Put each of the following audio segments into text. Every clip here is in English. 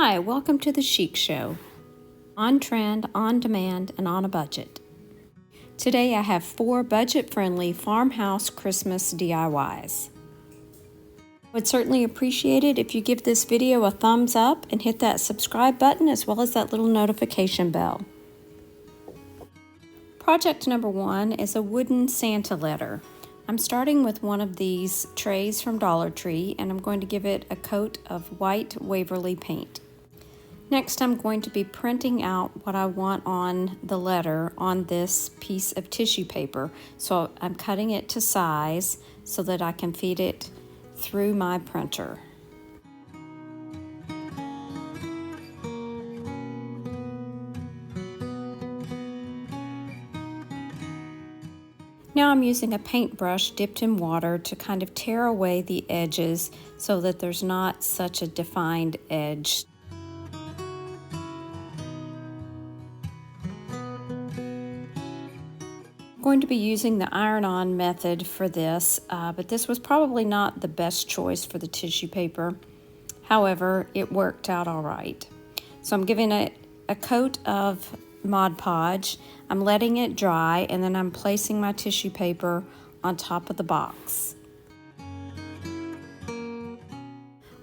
Hi, welcome to the Chic Show. On trend, on demand, and on a budget. Today I have 4 budget-friendly Farmhouse Christmas DIYs. Would certainly appreciate it if you give this video a thumbs up and hit that subscribe button as well as that little notification bell. Project number 1 is a wooden Santa letter. I'm starting with one of these trays from Dollar Tree and I'm going to give it a coat of white Waverly paint. Next, I'm going to be printing out what I want on the letter on this piece of tissue paper. So I'm cutting it to size so that I can feed it through my printer. Now I'm using a paintbrush dipped in water to kind of tear away the edges so that there's not such a defined edge. I'm going to be using the iron-on method for this, but this was probably not the best choice for the tissue paper. However, it worked out all right. So I'm giving it a coat of Mod Podge. I'm letting it dry, and then I'm placing my tissue paper on top of the box.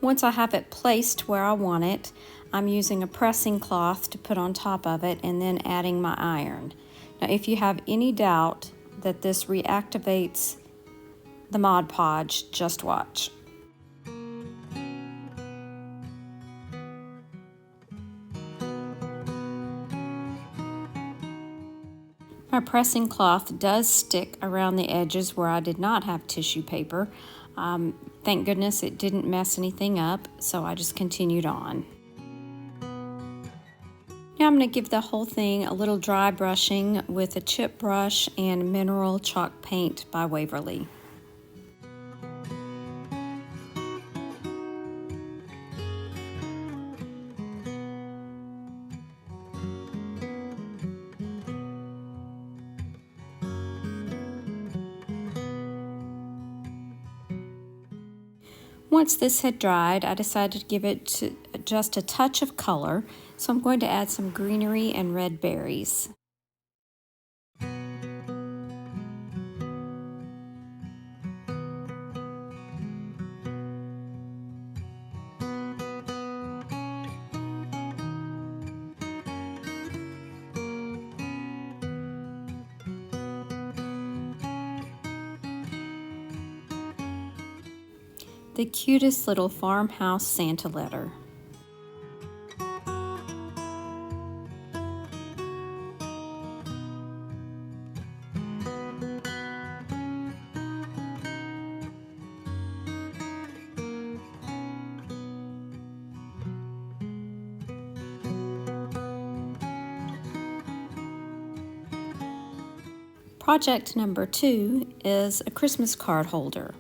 Once I have it placed where I want it, I'm using a pressing cloth to put on top of it and then adding my iron. Now, if you have any doubt that this reactivates the Mod Podge, just watch. My pressing cloth does stick around the edges where I did not have tissue paper. Thank goodness it didn't mess anything up, so I just continued on. Now I'm going to give the whole thing a little dry brushing with a chip brush and mineral chalk paint by Waverly. Once this had dried, I decided to give it just a touch of color, so I'm going to add some greenery and red berries. The cutest little farmhouse Santa letter. Project number 2 is a Christmas card holder.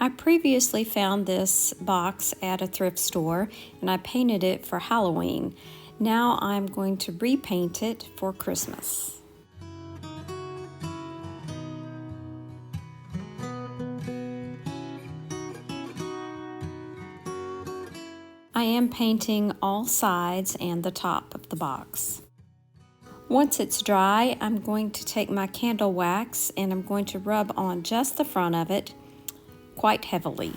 I previously found this box at a thrift store and I painted it for Halloween. Now I'm going to repaint it for Christmas. I am painting all sides and the top of the box. Once it's dry, I'm going to take my candle wax and I'm going to rub on just the front of it quite heavily.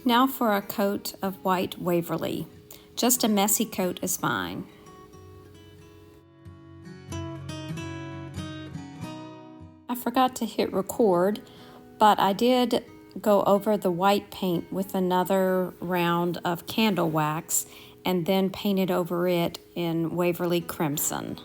Now for a coat of white Waverly. Just a messy coat is fine. I forgot to hit record, but I did go over the white paint with another round of candle wax and then painted over it in Waverly Crimson.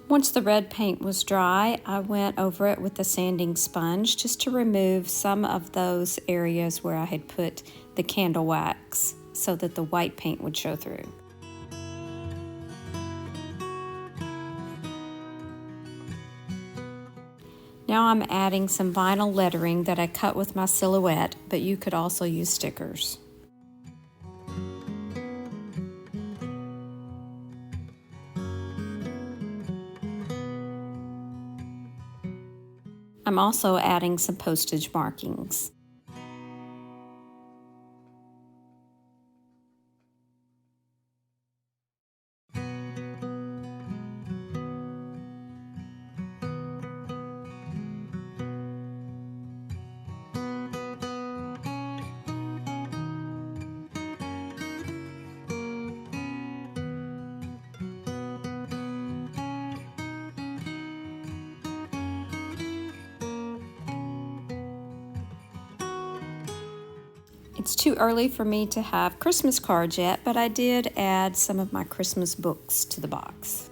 Once the red paint was dry, I went over it with a sanding sponge just to remove some of those areas where I had put the candle wax so that the white paint would show through. Now I'm adding some vinyl lettering that I cut with my silhouette, but you could also use stickers. I'm also adding some postage markings. It's too early for me to have Christmas cards yet, but I did add some of my Christmas books to the box.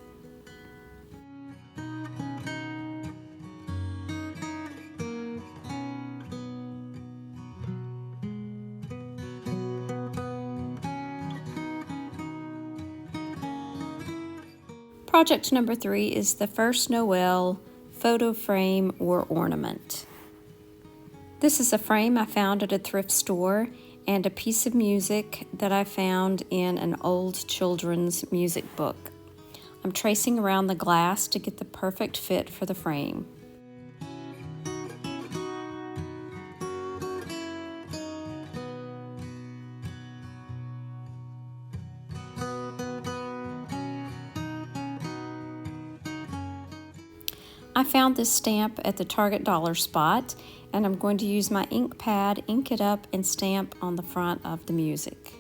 Project number 3 is the first Noel photo frame or ornament. This is a frame I found at a thrift store and a piece of music that I found in an old children's music book. I'm tracing around the glass to get the perfect fit for the frame. I found this stamp at the Target dollar spot, and I'm going to use my ink pad, ink it up, and stamp on the front of the music.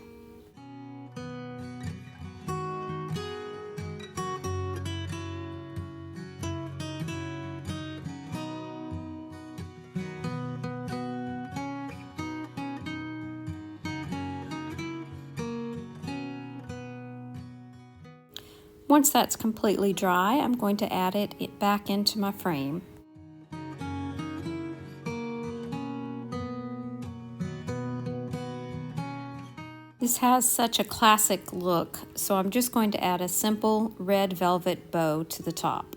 Once that's completely dry, I'm going to add it back into my frame. This has such a classic look, so I'm just going to add a simple red velvet bow to the top.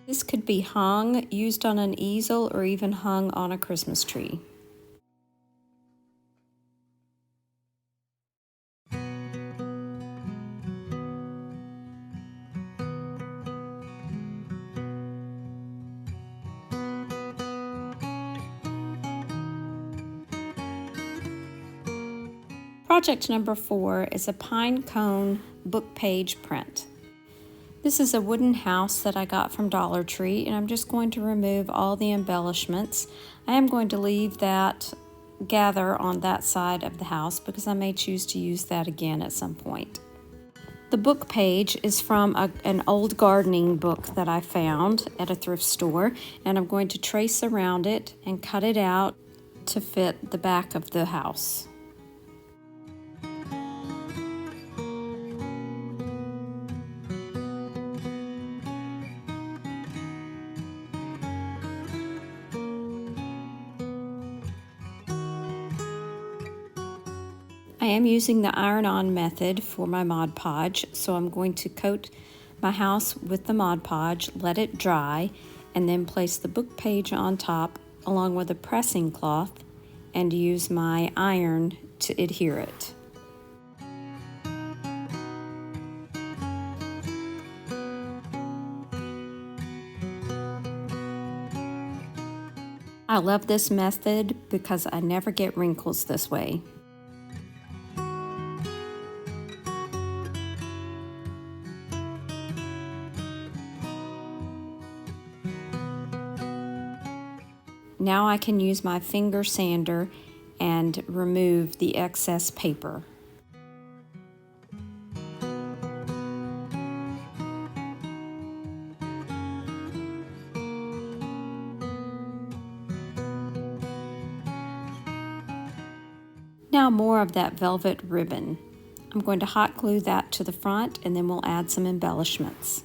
This could be hung, used on an easel, or even hung on a Christmas tree. Project number 4 is a pine cone book page print. This is a wooden house that I got from Dollar Tree, and I'm just going to remove all the embellishments. I am going to leave that gather on that side of the house because I may choose to use that again at some point. The book page is from an old gardening book that I found at a thrift store, and I'm going to trace around it and cut it out to fit the back of the house. I am using the iron-on method for my Mod Podge, so I'm going to coat my house with the Mod Podge, let it dry, and then place the book page on top along with a pressing cloth and use my iron to adhere it. I love this method because I never get wrinkles this way. Now I can use my finger sander and remove the excess paper. Now more of that velvet ribbon. I'm going to hot glue that to the front, and then we'll add some embellishments.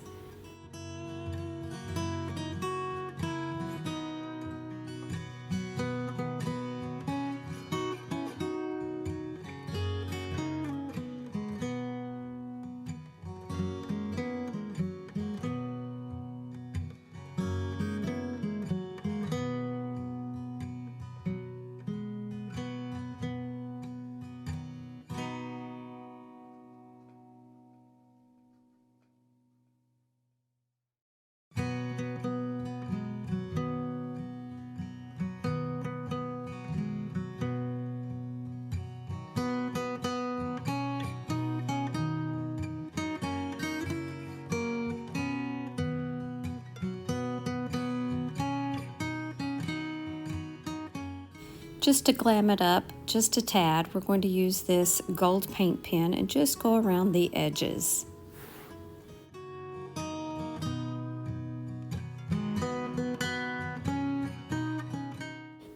Just to glam it up just a tad, we're going to use this gold paint pen and just go around the edges.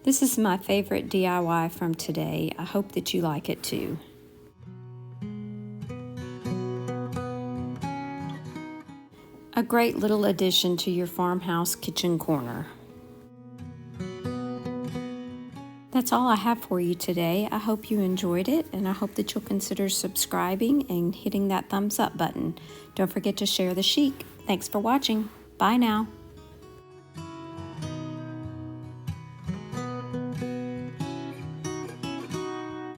This is my favorite DIY from today. I hope that you like it too. A great little addition to your farmhouse kitchen corner. That's all I have for you today. I hope you enjoyed it, and I hope that you'll consider subscribing and hitting that thumbs up button. Don't forget to share the chic. Thanks for watching. Bye now.